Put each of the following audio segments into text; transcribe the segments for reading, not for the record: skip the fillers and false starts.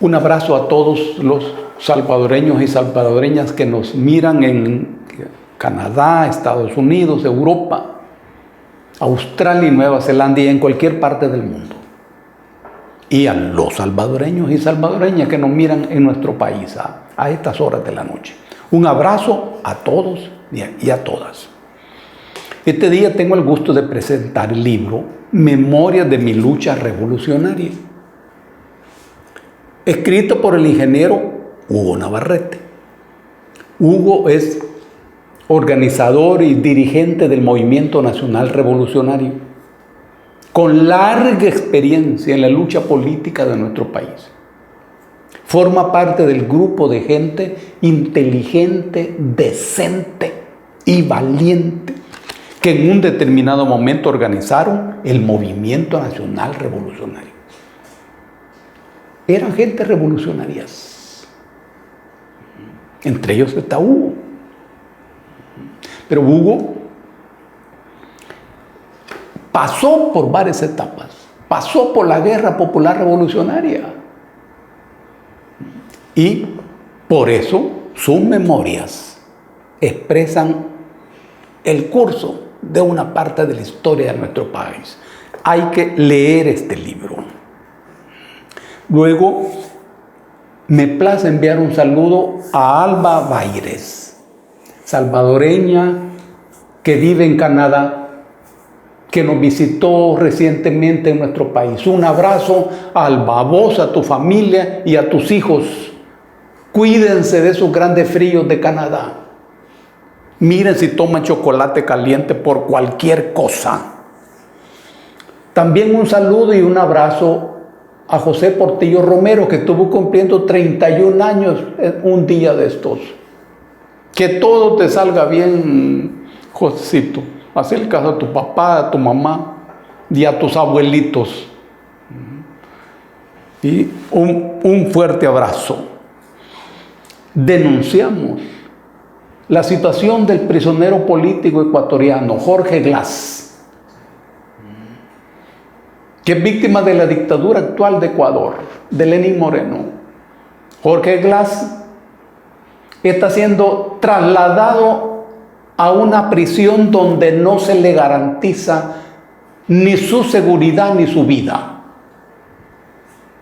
Un abrazo a todos los salvadoreños y salvadoreñas que nos miran en Canadá, Estados Unidos, Europa, Australia y Nueva Zelanda y en cualquier parte del mundo. Y a los salvadoreños y salvadoreñas que nos miran en nuestro país a estas horas de la noche. Un abrazo a todos y a todas. Este día tengo el gusto de presentar el libro Memorias de mi lucha revolucionaria, escrito por el ingeniero Hugo Navarrete. Hugo es organizador y dirigente del Movimiento Nacional Revolucionario, con larga experiencia en la lucha política de nuestro país. Forma parte del grupo de gente inteligente, decente y valiente que en un determinado momento organizaron el Movimiento Nacional Revolucionario. Eran gente revolucionarias. Entre ellos está Hugo. Pero Hugo pasó por varias etapas. Pasó por la Guerra Popular Revolucionaria. Y por eso sus memorias expresan el curso de una parte de la historia de nuestro país. Hay que leer este libro. Luego, me place enviar un saludo a Alba Baires, salvadoreña que vive en Canadá, que nos visitó recientemente en nuestro país. Un abrazo a Alba, a vos, a tu familia y a tus hijos. Cuídense de esos grandes fríos de Canadá. Miren si toman chocolate caliente por cualquier cosa. También un saludo y un abrazo a José Portillo Romero, que estuvo cumpliendo 31 años un día de estos. Que todo te salga bien, Josecito. Haz el caso a tu papá, a tu mamá y a tus abuelitos. Y un fuerte abrazo. Denunciamos la situación del prisionero político ecuatoriano Jorge Glass, que es víctima de la dictadura actual de Ecuador, de Lenín Moreno. Jorge Glass está siendo trasladado a una prisión donde no se le garantiza ni su seguridad ni su vida.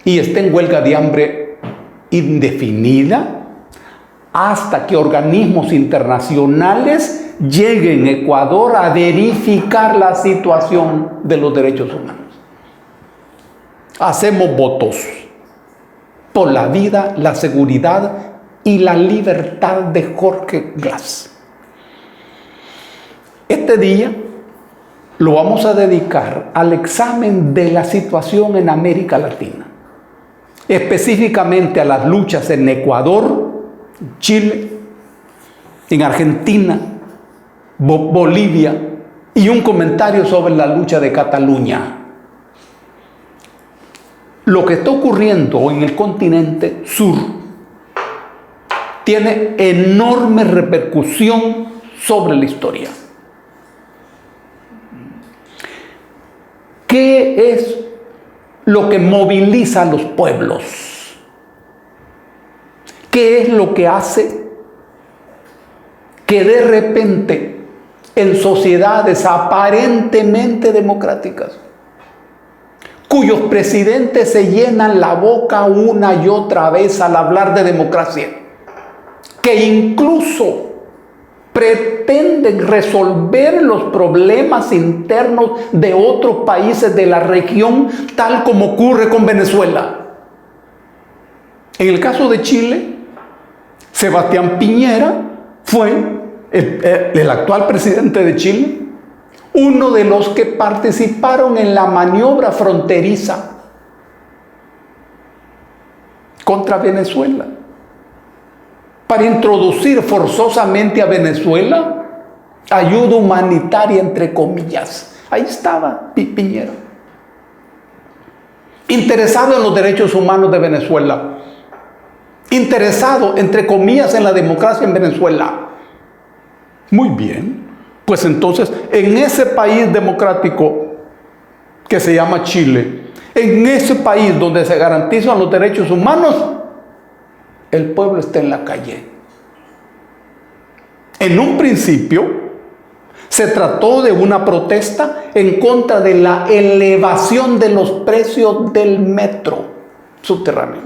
Y está en huelga de hambre indefinida hasta que organismos internacionales lleguen a Ecuador a verificar la situación de los derechos humanos. Hacemos votos por la vida, la seguridad y la libertad de Jorge Glass. Este día lo vamos a dedicar al examen de la situación en América Latina, específicamente a las luchas en Ecuador, Chile, en Argentina, Bolivia y un comentario sobre la lucha de Cataluña. Lo que está ocurriendo en el continente sur tiene enorme repercusión sobre la historia. ¿Qué es lo que moviliza a los pueblos? ¿Qué es lo que hace que de repente en sociedades aparentemente democráticas, cuyos presidentes se llenan la boca una y otra vez al hablar de democracia, que incluso pretenden resolver los problemas internos de otros países de la región, tal como ocurre con Venezuela? En el caso de Chile, Sebastián Piñera fue el actual presidente de Chile, uno de los que participaron en la maniobra fronteriza contra Venezuela para introducir forzosamente a Venezuela ayuda humanitaria, entre comillas. Ahí estaba Piñera, interesado en los derechos humanos de Venezuela, interesado, entre comillas, en la democracia en Venezuela. Muy bien, pues entonces en ese país democrático que se llama Chile, en ese país donde se garantizan los derechos humanos, el pueblo está en la calle. En un principio se trató de una protesta en contra de la elevación de los precios del metro subterráneo.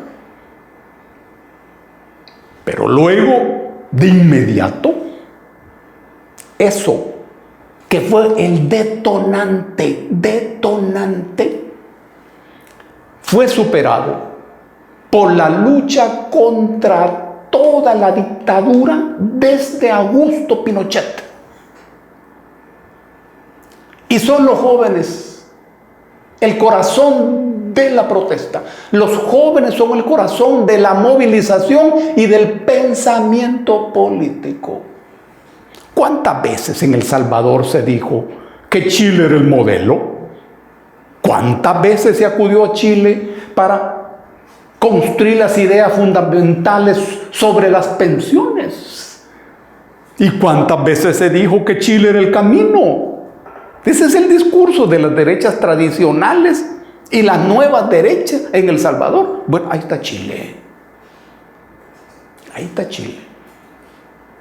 Pero luego, de inmediato, eso que fue el detonante, fue superado por la lucha contra toda la dictadura desde Augusto Pinochet. Y son los jóvenes el corazón de la protesta. Los jóvenes son el corazón de la movilización y del pensamiento político. ¿Cuántas veces en El Salvador se dijo que Chile era el modelo? ¿Cuántas veces se acudió a Chile para construir las ideas fundamentales sobre las pensiones? ¿Y cuántas veces se dijo que Chile era el camino? Ese es el discurso de las derechas tradicionales y las nuevas derechas en El Salvador. Bueno, ahí está Chile. Ahí está Chile.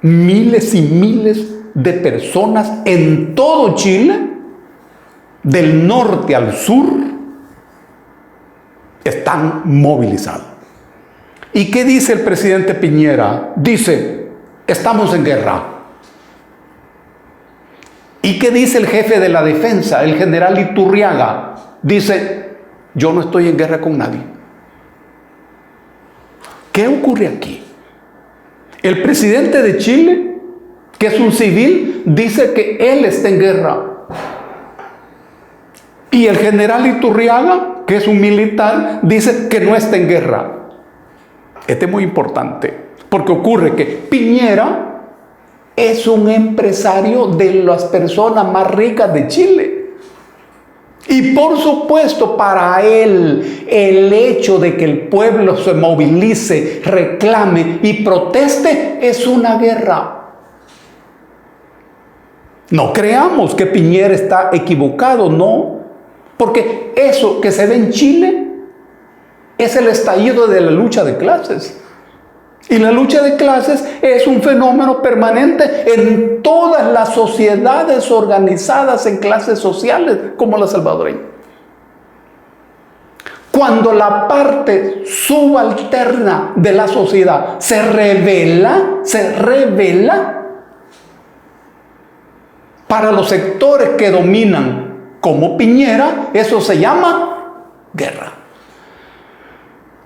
Miles y miles de personas en todo Chile, del norte al sur, están movilizados. ¿Y qué dice el presidente Piñera? Dice, estamos en guerra. ¿Y qué dice el jefe de la defensa, el general Iturriaga? Dice, yo no estoy en guerra con nadie. ¿Qué ocurre aquí? El presidente de Chile, que es un civil, dice que él está en guerra. Y el general Iturriaga, que es un militar, dice que no está en guerra. Este es muy importante, porque ocurre que Piñera es un empresario de las personas más ricas de Chile. Y por supuesto, para él, el hecho de que el pueblo se movilice, reclame y proteste es una guerra. No creamos que Piñera está equivocado, no. Porque eso que se ve en Chile es el estallido de la lucha de clases. Y la lucha de clases es un fenómeno permanente en todas las sociedades organizadas en clases sociales como la salvadoreña. Cuando la parte subalterna de la sociedad se revela para los sectores que dominan como Piñera, eso se llama guerra.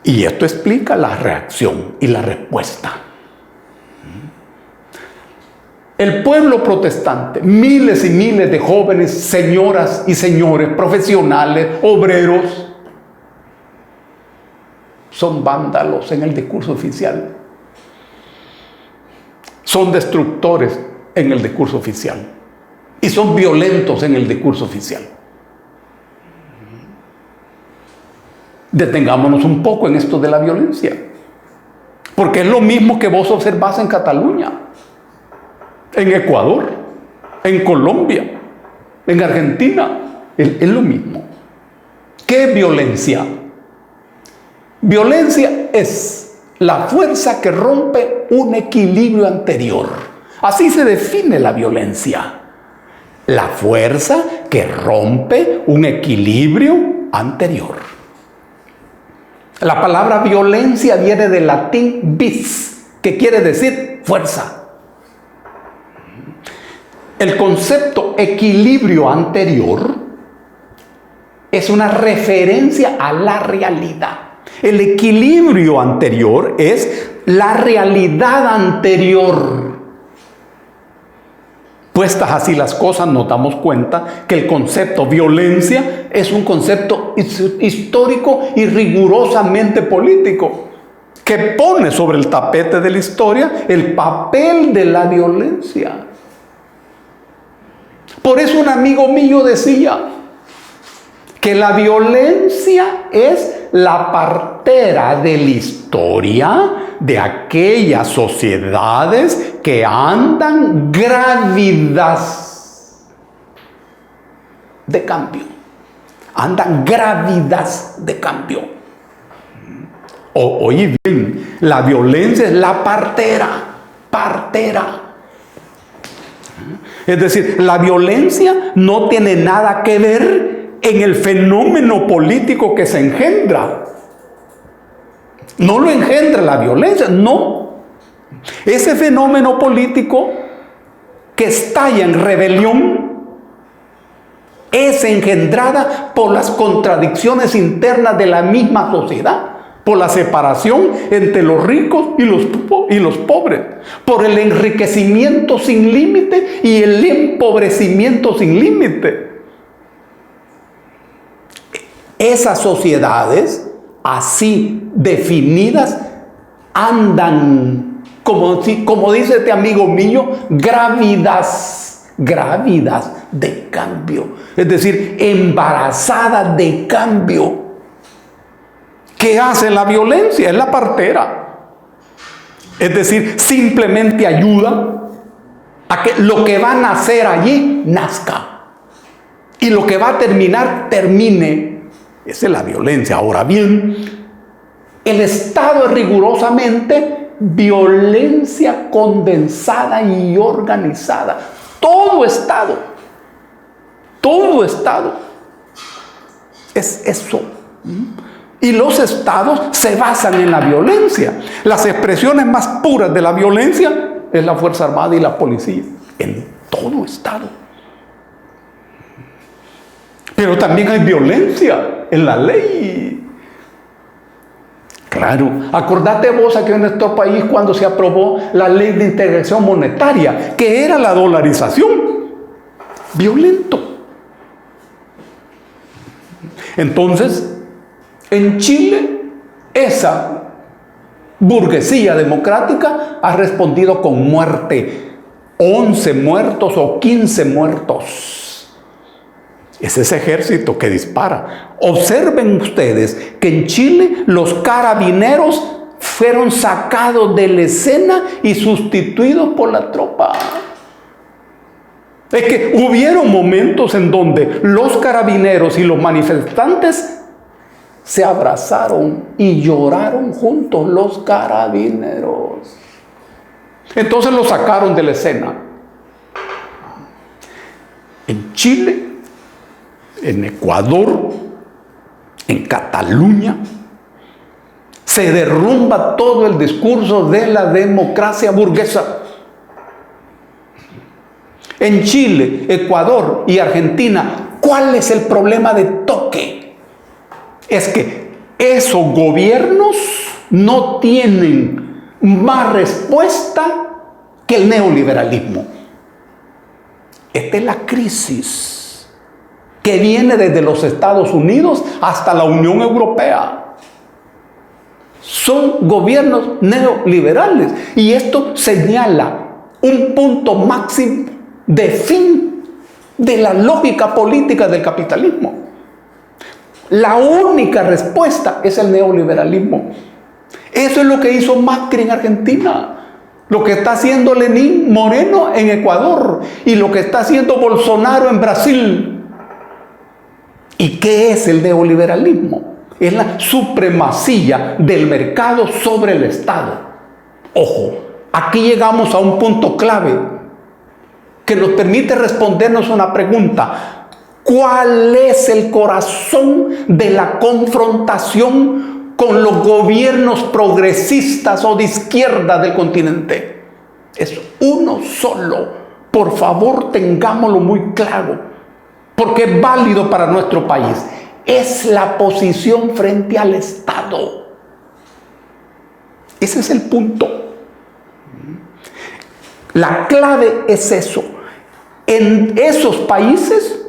Y esto explica la reacción y la respuesta. El pueblo protestante, miles y miles de jóvenes, señoras y señores, profesionales, obreros, son vándalos en el discurso oficial. Son destructores en el discurso oficial. Y son violentos en el discurso oficial. Detengámonos un poco en esto de la violencia. Porque es lo mismo que vos observás en Cataluña, en Ecuador, en Colombia, en Argentina. Es lo mismo. ¿Qué es violencia? Violencia es la fuerza que rompe un equilibrio anterior. Así se define la violencia. La fuerza que rompe un equilibrio anterior. La palabra violencia viene del latín vis, que quiere decir fuerza. El concepto equilibrio anterior es una referencia a la realidad. El equilibrio anterior es la realidad anterior. Puestas así las cosas, nos damos cuenta que el concepto violencia es un concepto histórico y rigurosamente político, que pone sobre el tapete de la historia el papel de la violencia. Por eso un amigo mío decía que la violencia es la partera de la historia de aquellas sociedades que andan grávidas de cambio. andan grávidas de cambio. Oye bien, la violencia es la partera. Es decir, la violencia no tiene nada que ver en el fenómeno político que se engendra. No lo engendra la violencia, no. Ese fenómeno político que estalla en rebelión es engendrada por las contradicciones internas de la misma sociedad, por la separación entre los ricos y los pobres, por el enriquecimiento sin límite y el empobrecimiento sin límite. Esas sociedades, así definidas, andan, como dice este amigo mío, grávidas de cambio. Es decir, embarazadas de cambio. ¿Qué hace la violencia? Es la partera. Es decir, simplemente ayuda a que lo que va a nacer allí nazca. Y lo que va a termine. Esa es la violencia. Ahora bien, el Estado es rigurosamente violencia condensada y organizada. Todo Estado es eso. Y los estados se basan en la violencia. Las expresiones más puras de la violencia es la Fuerza Armada y la policía. En todo estado. Pero también hay violencia en la ley. Claro, acordate vos aquí en nuestro país cuando se aprobó la ley de integración monetaria, que era la dolarización. Violento. Entonces, en Chile, esa burguesía democrática ha respondido con muerte. 11 muertos o 15 muertos. Es ese ejército que dispara. Observen ustedes que en Chile los carabineros fueron sacados de la escena y sustituidos por la tropa. Es que hubieron momentos en donde los carabineros y los manifestantes se abrazaron y lloraron juntos, los carabineros. Entonces los sacaron de la escena. En Chile, en Ecuador, en Cataluña, se derrumba todo el discurso de la democracia burguesa. En Chile, Ecuador y Argentina, ¿cuál es el problema de toque? Es que esos gobiernos no tienen más respuesta que el neoliberalismo. Esta es la crisis que viene desde los Estados Unidos hasta la Unión Europea. Son gobiernos neoliberales y esto señala un punto máximo de fin de la lógica política del capitalismo. La única respuesta es el neoliberalismo. Eso es lo que hizo Macri en Argentina, lo que está haciendo Lenín Moreno en Ecuador y lo que está haciendo Bolsonaro en Brasil. ¿Y qué es el neoliberalismo? Es la supremacía del mercado sobre el Estado. Ojo, aquí llegamos a un punto clave que nos permite respondernos una pregunta. ¿Cuál es el corazón de la confrontación con los gobiernos progresistas o de izquierda del continente? Es uno solo. Por favor, tengámoslo muy claro, porque es válido para nuestro país. Es la posición frente al Estado. Ese es el punto. La clave es eso. En esos países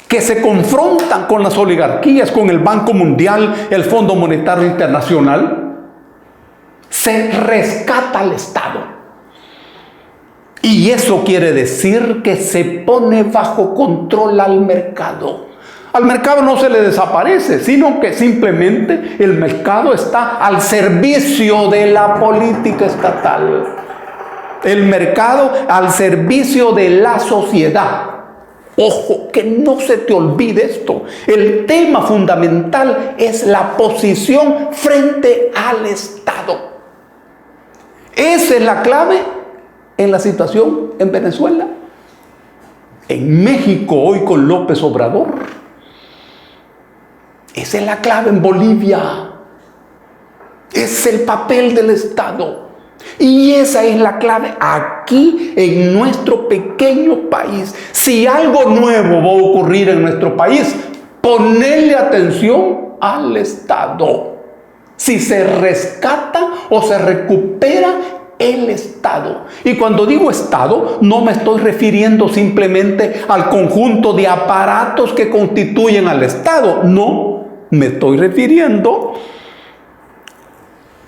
que se confrontan con las oligarquías, con el Banco Mundial, el Fondo Monetario Internacional, se rescata al Estado. Y eso quiere decir que se pone bajo control al mercado. Al mercado no se le desaparece, sino que simplemente el mercado está al servicio de la política estatal. El mercado al servicio de la sociedad. Ojo. que no se te olvide esto. El tema fundamental es la posición frente al Estado. Esa es la clave en la situación en Venezuela. En México hoy con López Obrador. Esa es la clave en Bolivia. Es el papel del Estado. Y esa es la clave aquí en nuestro pequeño país. Si algo nuevo va a ocurrir en nuestro país, ponerle atención al Estado. Si se rescata o se recupera el Estado. Y cuando digo Estado, no me estoy refiriendo simplemente al conjunto de aparatos que constituyen al Estado. No, me estoy refiriendo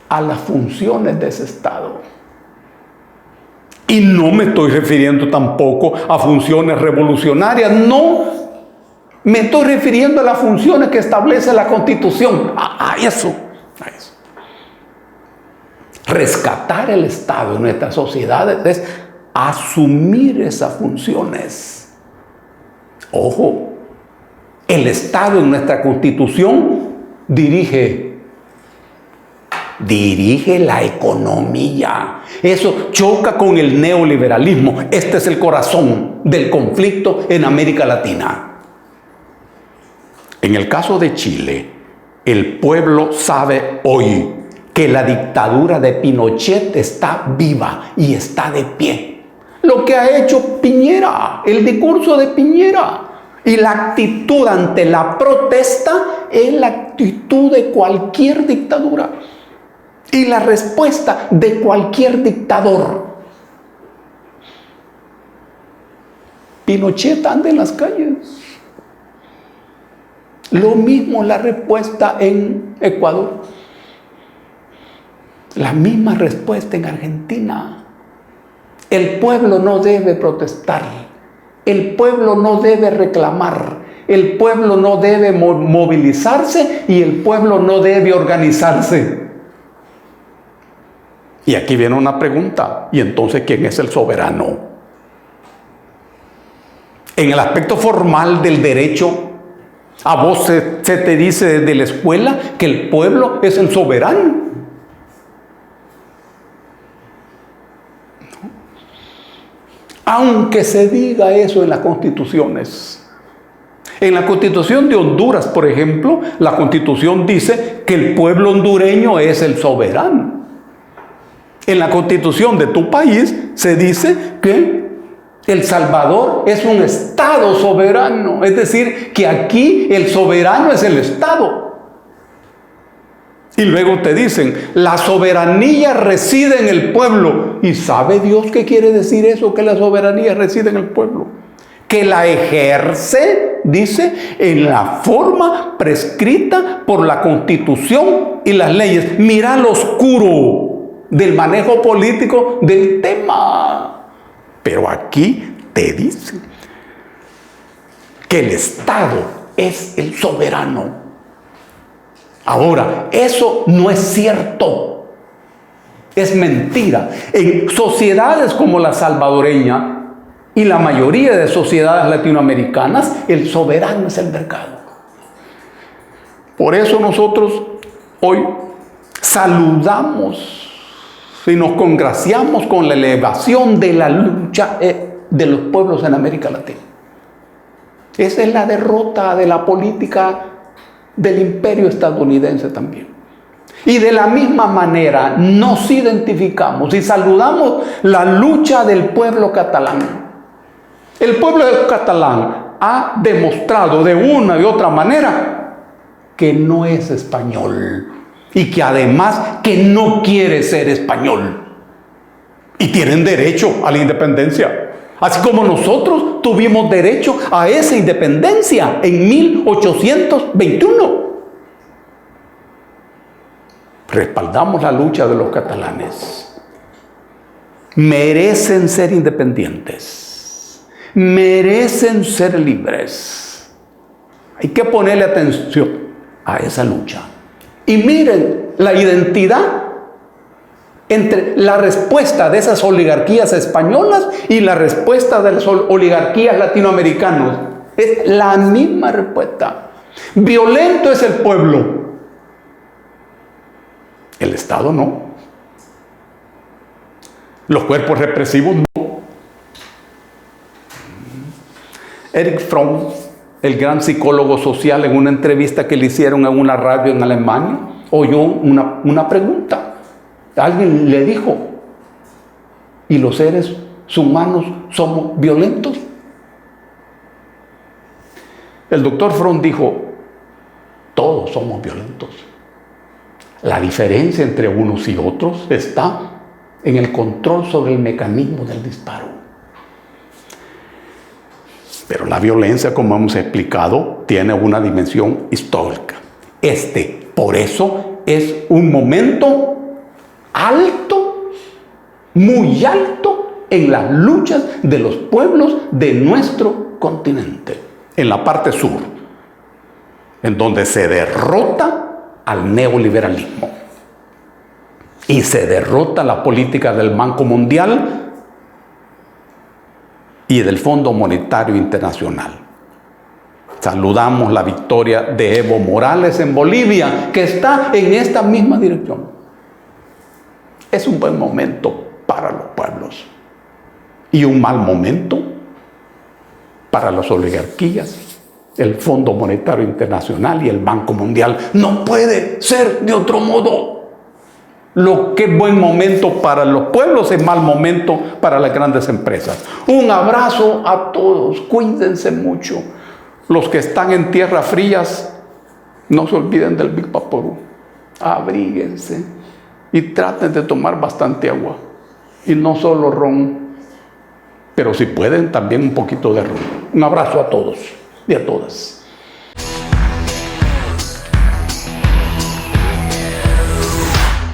a las funciones de ese Estado. Y no me estoy refiriendo tampoco a funciones revolucionarias, no. Me estoy refiriendo a las funciones que establece la Constitución, a eso. Rescatar el Estado en nuestras sociedades es asumir esas funciones. Ojo, el Estado en nuestra Constitución dirige la economía. Eso choca con el neoliberalismo. Este es el corazón del conflicto en América Latina. En el caso de Chile, el pueblo sabe hoy que la dictadura de Pinochet está viva y está de pie. Lo que ha hecho Piñera, el discurso de Piñera y la actitud ante la protesta es la actitud de cualquier dictadura y la respuesta de cualquier dictador. Pinochet anda en las calles. Lo mismo la respuesta en Ecuador. La misma respuesta en Argentina. El pueblo no debe protestar. El pueblo no debe reclamar. El pueblo no debe movilizarse y el pueblo no debe organizarse. Y aquí viene una pregunta. ¿Y entonces quién es el soberano? En el aspecto formal del derecho, a vos se te dice desde la escuela que el pueblo es el soberano. Aunque se diga eso en las constituciones. En la Constitución de Honduras, por ejemplo, la Constitución dice que el pueblo hondureño es el soberano. En la Constitución de tu país se dice que El Salvador es un Estado soberano. Es decir, que aquí el soberano es el Estado. Y luego te dicen, la soberanía reside en el pueblo. ¿Y sabe Dios qué quiere decir eso? Que la soberanía reside en el pueblo. Que la ejerce, dice, en la forma prescrita por la Constitución y las leyes. Mira lo oscuro del manejo político del tema. Pero aquí te dice que el Estado es el soberano. Ahora, eso no es cierto. Es mentira. En sociedades como la salvadoreña y la mayoría de sociedades latinoamericanas, el soberano es el mercado. Por eso nosotros hoy saludamos y nos congraciamos con la elevación de la lucha de los pueblos en América Latina. Esa es la derrota de la política del imperio estadounidense también. Y de la misma manera nos identificamos y saludamos la lucha del pueblo catalán. El pueblo catalán ha demostrado de una y otra manera que no es español y que además que no quiere ser español. Y tienen derecho a la independencia. Así como nosotros tuvimos derecho a esa independencia en 1821. Respaldamos la lucha de los catalanes. Merecen ser independientes. Merecen ser libres. Hay que ponerle atención a esa lucha. Y miren la identidad entre la respuesta de esas oligarquías españolas y la respuesta de las oligarquías latinoamericanas. Es la misma respuesta. Violento es el pueblo. El Estado no. Los cuerpos represivos no. Erich Fromm, el gran psicólogo social, en una entrevista que le hicieron en una radio en Alemania, oyó una pregunta. Alguien le dijo, ¿y los seres humanos somos violentos? El doctor Fromm dijo, todos somos violentos. La diferencia entre unos y otros está en el control sobre el mecanismo del disparo. Pero la violencia, como hemos explicado, tiene una dimensión histórica. Por eso, es un momento alto, muy alto, en las luchas de los pueblos de nuestro continente, en la parte sur, en donde se derrota al neoliberalismo y se derrota la política del Banco Mundial y del Fondo Monetario Internacional. Saludamos la victoria de Evo Morales en Bolivia, que está en esta misma dirección. Es un buen momento para los pueblos y un mal momento para las oligarquías, el Fondo Monetario Internacional y el Banco Mundial. No puede ser de otro modo. Lo que es buen momento para los pueblos es mal momento para las grandes empresas. Un abrazo a todos. Cuídense mucho. Los que están en tierras frías, no se olviden del Big Vaporú. Abríguense y traten de tomar bastante agua. Y no solo ron, pero si pueden también un poquito de ron. Un abrazo a todos y a todas.